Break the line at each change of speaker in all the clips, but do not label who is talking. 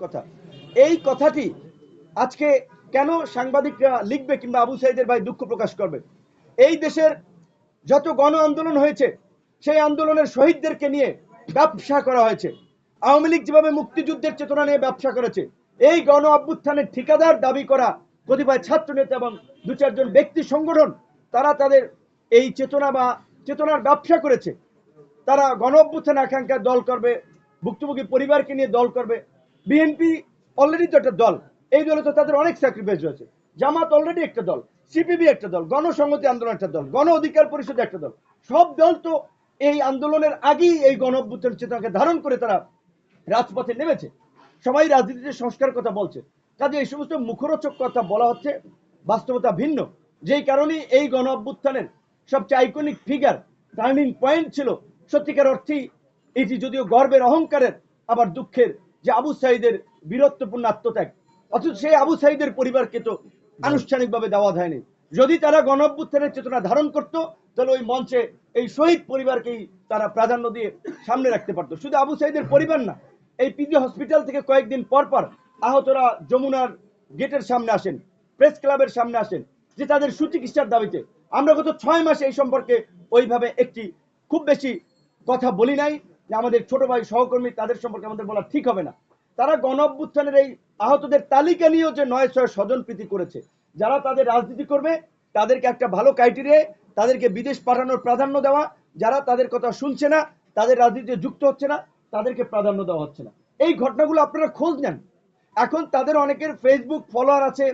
কথা এই কথাটি আজকে কেন সাংবাদিকরা লিখবে কিংবা আবু সাইদের ভাই দুঃখ প্রকাশ করবে? এই দেশের যত গণ আন্দোলন হয়েছে সেই আন্দোলনের শহীদদেরকে নিয়ে ব্যবসা করা হয়েছে। আওয়ামী লীগ যেভাবে মুক্তিযুদ্ধের চেতনা নিয়ে ব্যবসা করেছে, এই গণ অভ্যুত্থানের ঠিকাদার দাবি করা কতিপয় ছাত্র নেতা এবং দু চারজন ব্যক্তি সংগঠন তারা তাদের এই চেতনা বা চেতনার ব্যবসা করেছে। তারা গণ অভ্যুত্থান আকাঙ্ক্ষার দল করবে, ভুক্তভোগী পরিবারকে নিয়ে দল করবে। বিএনপি অলরেডি তো একটা দল, এই দলে তো তাদের অনেক স্যাক্রিফাইস রয়েছে। জামাত অলরেডি একটা দল, সিপিবি একটা দল, গণসংহতি আন্দোলন একটা দল, গণ অধিকার পরিষদ একটা দল। সব দল তো এই আন্দোলনের আগেই এই গণ অভ্যুত্থান চেতনাকে ধারণ করে তারা রাজপথে নেমেছে। সবাই রাজনীতিতে সংস্কার কথা বলছে, কাজে এই সমস্ত মুখরোচক কথা বলা হচ্ছে, বাস্তবতা ভিন্ন। যেই কারণে এই গণ অভ্যুত্থানের সবচেয়ে আইকনিক ফিগার, টার্নিং পয়েন্ট ছিল সত্যিকার অর্থেই এটি যদিও গর্বের অহংকারের আবার দুঃখের, যে আবু সাইদের বীরত্বপূর্ণ আত্মত্যাগ। অথচ সেই আবু সাইদের পরিবারকে তো আনুষ্ঠানিকভাবে দেওয়া হয়নি। যদি তারা গণ অভ্যুত্থানের চেতনা ধারণ করত, তাহলে ওই মঞ্চে এই শহীদ পরিবারকেই তারা প্রাধান্য দিয়ে সামনে রাখতে পারতো। শুধু আবু সাইদের পরিবার না, এই পিজি হসপিটাল থেকে কয়েকদিন পর পর আহতরা যমুনার গেটের সামনে আসেন, প্রেস ক্লাবের সামনে আসেন, যে তাদের সুচিকিৎসার দাবিতে। আমরা গত 6 মাসে এই সম্পর্কে ওইভাবে একটি খুব বেশি কথা বলি নাই, যে আমাদের ছোট ভাই সহকর্মী তাদের সম্পর্কে আমাদের বলা ঠিক হবে না। তারা গণ অভ্যুত্থানের এই আহতদের তালিকা নিয়েও যে 9-6 স্বজনপ্রীতি করেছে। যারা তাদের রাজনীতি করবে তাদেরকে একটা ভালো ক্রাইটেরিয়া, তাদেরকে বিদেশ পাঠানোর প্রাধান্য দেওয়া, যারা তাদের কথা শুনছে না, তাদের রাজনীতিতে যুক্ত হচ্ছে না, তাদেরকে প্রাধান্য দেওয়া হচ্ছে না। এই ঘটনাগুলো আপনারা খোঁজ নেন। এখন তাদের অনেকের ফেসবুক ফলোয়ার আছে,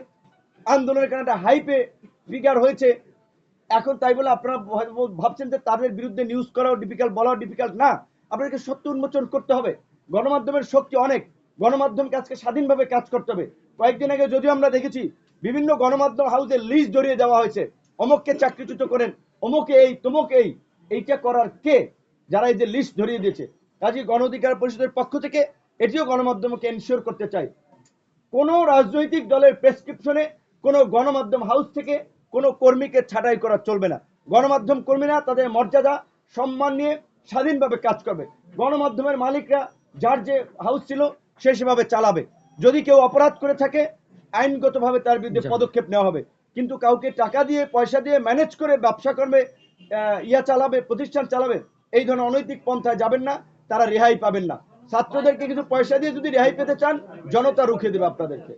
আন্দোলনের কারণে একটা হাইপে ফিগার হয়েছে। এখন তাই বলে আপনারা ভাবছেন যে তাদের বিরুদ্ধে নিউজ করাও ডিফিকাল্ট, বলাও ডিফিকাল্ট না। আপনাদেরকে সত্য উন্মোচন করতে হবে। গণমাধ্যমের শক্তি অনেক, গণমাধ্যমকে আজকে স্বাধীনভাবে কাজ করতে হবে। কয়েকদিন আগে যদিও আমরা দেখেছি বিভিন্ন গণমাধ্যম হাউসে লিস্ট ধরিয়ে দেওয়া হয়েছে, অমুককে চাকরিচ্যুত করেন, অমুকে এই তমুকে এই। এইটা করার কে? যারা এই যে লিস্ট ধরিয়ে দিয়েছে। কাজী গণ অধিকার পরিষদের পক্ষ থেকে এটিও গণমাধ্যমকে এনশিওর করতে চাই, কোন রাজনৈতিক দলের প্রেসক্রিপশনে কোন গণমাধ্যম হাউস থেকে কোন কর্মীকে ছাঁটাই করা চলবে না। গণমাধ্যম কর্মীরা তাদের মর্যাদা সম্মান নিয়ে স্বাধীনভাবে কাজ করবে। গণমাধ্যমের মালিকরা যার যে হাউস ছিল সে সেভাবে চালাবে। যদি কেউ অপরাধ করে থাকে আইনগতভাবে তার বিরুদ্ধে পদক্ষেপ নেওয়া হবে। কিন্তু কাউকে টাকা দিয়ে পয়সা দিয়ে ম্যানেজ করে ব্যবসা করবে, চালাবে, প্রতিষ্ঠান চালাবে, এই ধরনের অনৈতিক পন্থায় যাবেন না, তারা রেহাই পাবেন না। ছাত্রদেরকে কিছু পয়সা দিয়ে যদি রেহাই পেতে চান, জনতা রুখে দেবে আপনাদেরকে।